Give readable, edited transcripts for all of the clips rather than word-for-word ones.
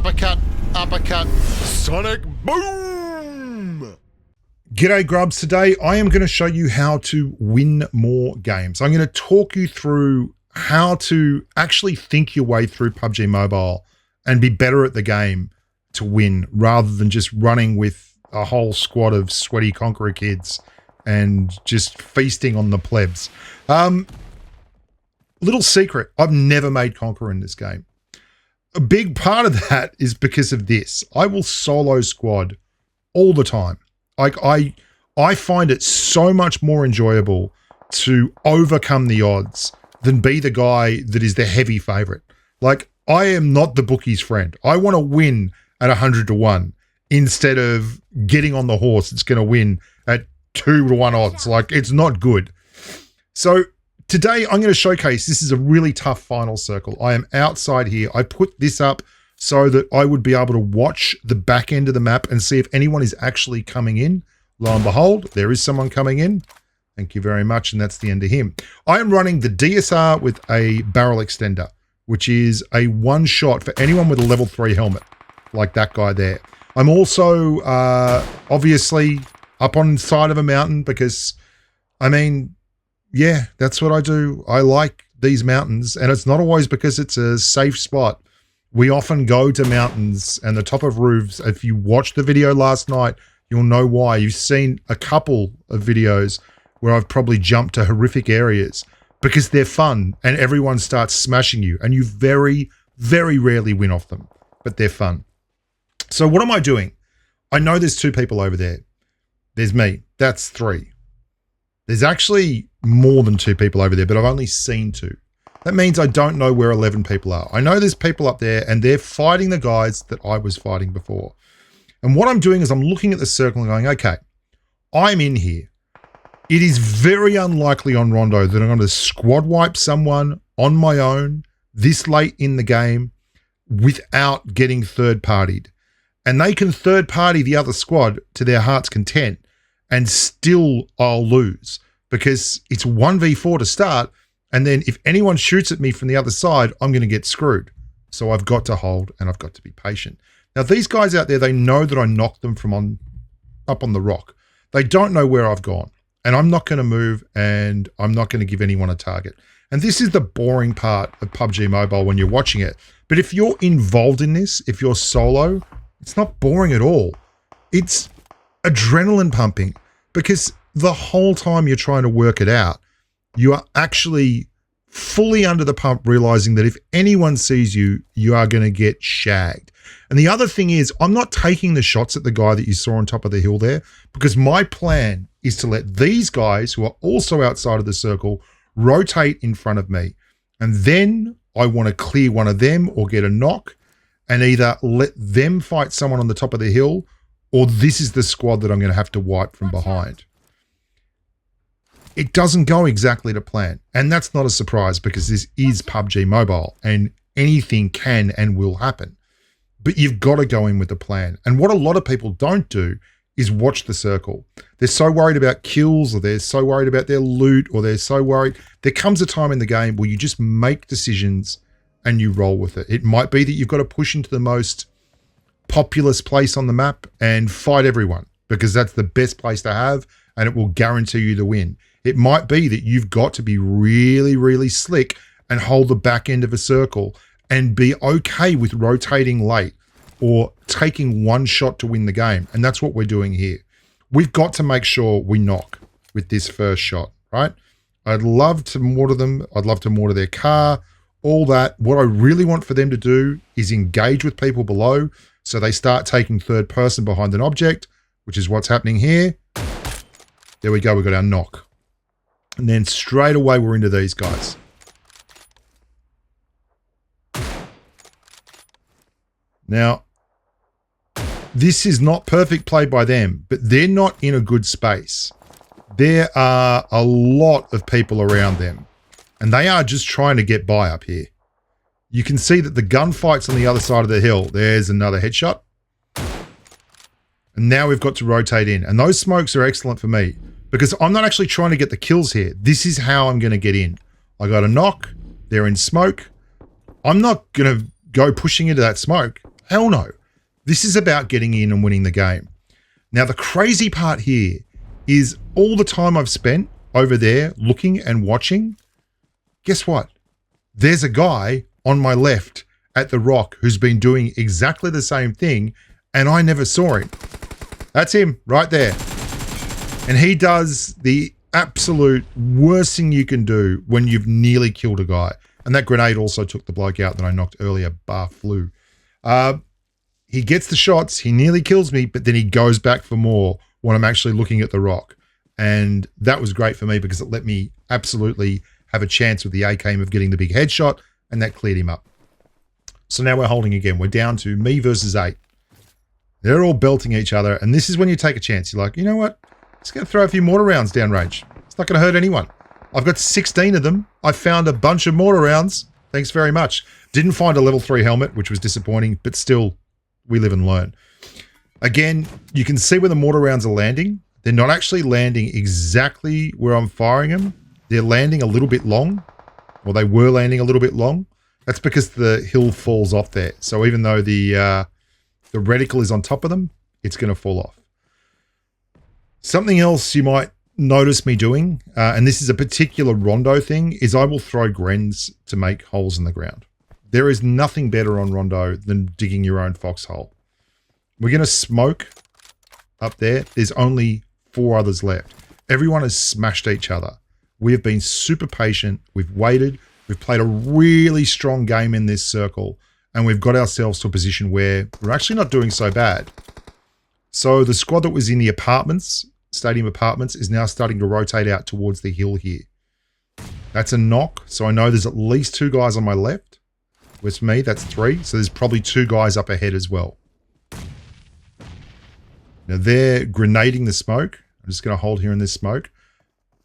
Uppercut, uppercut, sonic boom! G'day grubs, today I am going to show you how to win more games. I'm going to talk you through how to actually think your way through PUBG Mobile and be better at the game to win rather than just running with a whole squad of sweaty Conqueror kids and just feasting on the plebs. Little secret, I've never made Conqueror in this game. A big part of that is because of this. I will solo squad all the time. Like I find it so much more enjoyable to overcome the odds than be the guy that is the heavy favorite. Like, I am not the bookie's friend. I want to win at 100-1 instead of getting on the horse that's going to win at 2-1 odds. Like, it's not good. So today I'm going to showcase, this is a really tough final circle. I am outside here. I put this up so that I would be able to watch the back end of the map and see if anyone is actually coming in. Lo and behold, there is someone coming in. Thank you very much, and that's the end of him. I am running the DSR with a barrel extender, which is a one shot for anyone with a level 3 helmet, like that guy there. I'm also obviously up on the side of a mountain because, I mean, yeah, that's what I do. I like these mountains, and it's not always because it's a safe spot. We often go to mountains and the top of roofs. If you watched the video last night, you'll know why. You've seen a couple of videos where I've probably jumped to horrific areas because they're fun and everyone starts smashing you and you very, very rarely win off them, but they're fun. So what am I doing? I know there's 2 people over there. There's me. That's 3. There's actually more than 2 people over there, but I've only seen 2. That means I don't know where 11 people are. I know there's people up there and they're fighting the guys that I was fighting before. And what I'm doing is I'm looking at the circle and going, okay, I'm in here. It is very unlikely on Rondo that I'm going to squad wipe someone on my own this late in the game without getting third-partied. And they can third-party the other squad to their heart's content and still I'll lose because it's 1v4 to start. And then if anyone shoots at me from the other side, I'm going to get screwed. So I've got to hold and I've got to be patient. Now, these guys out there, they know that I knocked them from up on the rock. They don't know where I've gone. And I'm not going to move and I'm not going to give anyone a target. And this is the boring part of PUBG Mobile when you're watching it. But if you're involved in this, if you're solo, it's not boring at all. It's adrenaline pumping because the whole time you're trying to work it out, you are actually fully under the pump realizing that if anyone sees you, you are going to get shagged. And the other thing is, I'm not taking the shots at the guy that you saw on top of the hill there because my plan is to let these guys who are also outside of the circle rotate in front of me. And then I want to clear one of them or get a knock and either let them fight someone on the top of the hill or this is the squad that I'm going to have to wipe from behind. It doesn't go exactly to plan. And that's not a surprise because this is PUBG Mobile and anything can and will happen. But you've got to go in with a plan. And what a lot of people don't do is watch the circle. They're so worried about kills or they're so worried about their loot or they're so worried. There comes a time in the game where you just make decisions and you roll with it. It might be that you've got to push into the most populous place on the map and fight everyone because that's the best place to have and it will guarantee you the win. It might be that you've got to be really, really slick and hold the back end of a circle and be okay with rotating late or taking one shot to win the game. And that's what we're doing here. We've got to make sure we knock with this first shot, right? I'd love to mortar them. I'd love to mortar their car, all that. What I really want for them to do is engage with people below so they start taking third person behind an object, which is what's happening here. There we go. We got our knock. And then straight away, we're into these guys. Now, this is not perfect play by them, but they're not in a good space. There are a lot of people around them, and they are just trying to get by up here. You can see that the gunfight's on the other side of the hill. There's another headshot. And now we've got to rotate in. And those smokes are excellent for me because I'm not actually trying to get the kills here. This is how I'm going to get in. I got a knock. They're in smoke. I'm not going to go pushing into that smoke. Hell no. This is about getting in and winning the game. Now, the crazy part here is all the time I've spent over there looking and watching. Guess what? There's a guy on my left at the rock who's been doing exactly the same thing, and I never saw him. That's him right there. And he does the absolute worst thing you can do when you've nearly killed a guy. And that grenade also took the bloke out that I knocked earlier, bar flu. He gets the shots, he nearly kills me, but then he goes back for more when I'm actually looking at the rock. And that was great for me because it let me absolutely have a chance with the AK aim of getting the big headshot, and that cleared him up. So now we're holding again. We're down to me versus 8. They're all belting each other, and this is when you take a chance. You're like, you know what? Just going to throw a few mortar rounds downrange. It's not going to hurt anyone. I've got 16 of them. I found a bunch of mortar rounds. Thanks very much. Didn't find a level 3 helmet, which was disappointing, but still, we live and learn. Again, you can see where the mortar rounds are landing. They're not actually landing exactly where I'm firing them. They're landing a little bit long, or they were landing a little bit long. That's because the hill falls off there. So even though the reticle is on top of them, it's going to fall off. Something else you might notice me doing, and this is a particular Rondo thing, is I will throw grens to make holes in the ground. There is nothing better on Rondo than digging your own foxhole. We're going to smoke up there. There's only 4 others left. Everyone has smashed each other. We have been super patient. We've waited. We've played a really strong game in this circle, and we've got ourselves to a position where we're actually not doing so bad. So the squad that was in the apartments, stadium apartments, is now starting to rotate out towards the hill here. That's a knock. So I know there's at least 2 guys on my left. With me, that's 3. So there's probably 2 guys up ahead as well. Now they're grenading the smoke. I'm just going to hold here in this smoke.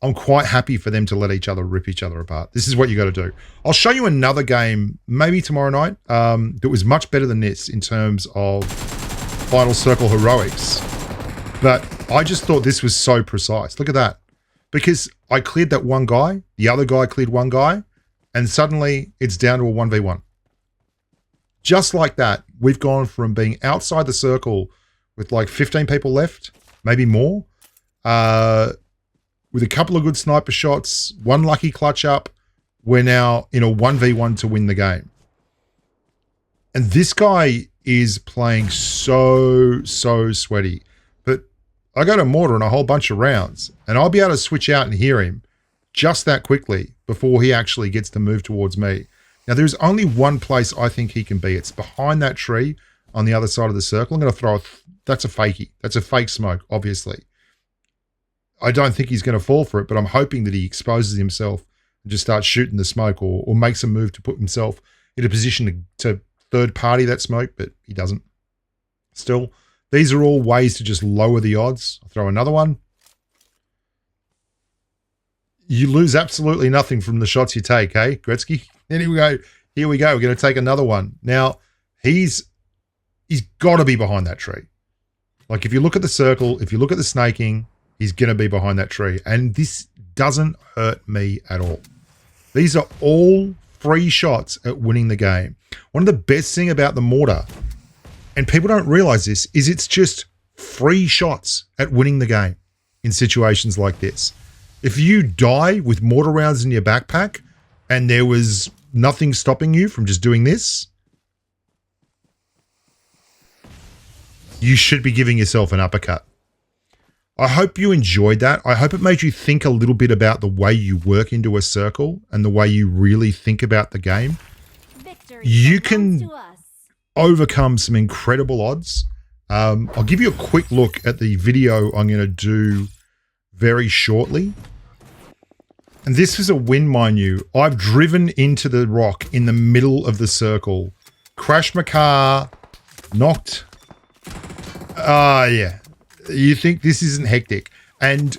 I'm quite happy for them to let each other rip each other apart. This is what you got to do. I'll show you another game, maybe tomorrow night, that was much better than this in terms of Final Circle heroics. But I just thought this was so precise. Look at that. Because I cleared that one guy, the other guy cleared one guy, and suddenly it's down to a 1v1. Just like that, we've gone from being outside the circle with like 15 people left, maybe more, with a couple of good sniper shots, one lucky clutch up, we're now in a 1v1 to win the game. And this guy is playing so sweaty. But I got a mortar and a whole bunch of rounds, and I'll be able to switch out and hear him just that quickly before he actually gets to move towards me. Now, there's only one place I think he can be. It's behind that tree on the other side of the circle. I'm going to throw that's a fakie. That's a fake smoke, obviously. I don't think he's going to fall for it, but I'm hoping that he exposes himself and just starts shooting the smoke or makes a move to put himself in a position to third party that smoke, but he doesn't. Still, these are all ways to just lower the odds. I'll throw another one. You lose absolutely nothing from the shots you take, hey, Gretzky? Anyway, here we go. We're going to take another one. Now, he's got to be behind that tree. Like, if you look at the circle, if you look at the snaking, he's going to be behind that tree. And this doesn't hurt me at all. These are all free shots at winning the game. One of the best thing about the mortar, and people don't realize this, is it's just free shots at winning the game in situations like this. If you die with mortar rounds in your backpack and there was nothing stopping you from just doing this, you should be giving yourself an uppercut. I hope you enjoyed that. I hope it made you think a little bit about the way you work into a circle and the way you really think about the game. You can overcome some incredible odds. I'll give you a quick look at the video I'm going to do very shortly. And this is a win, mind you. I've driven into the rock in the middle of the circle, crashed my car, knocked. Yeah. You think this isn't hectic. And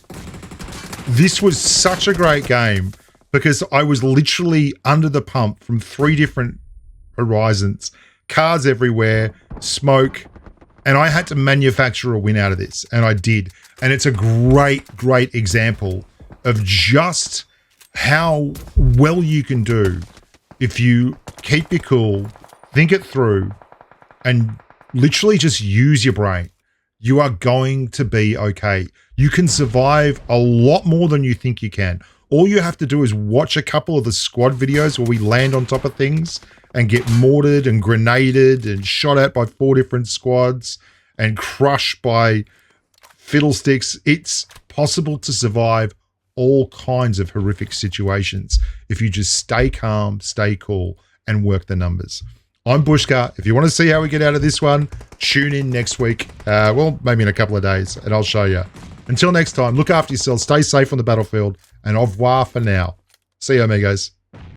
this was such a great game because I was literally under the pump from 3 different horizons, cars everywhere, smoke, and I had to manufacture a win out of this, and I did. And it's a great example of just how well you can do if you keep your cool, think it through, and literally just use your brain. You are going to be okay. You can survive a lot more than you think you can. All you have to do is watch a couple of the squad videos where we land on top of things and get mortared and grenaded and shot at by 4 different squads and crushed by fiddlesticks. It's possible to survive all kinds of horrific situations if you just stay calm, stay cool, and work the numbers. I'm Bushka. If you want to see how we get out of this one, tune in next week. Well, maybe in a couple of days, and I'll show you. Until next time, look after yourselves, stay safe on the battlefield, and au revoir for now. See you, amigos.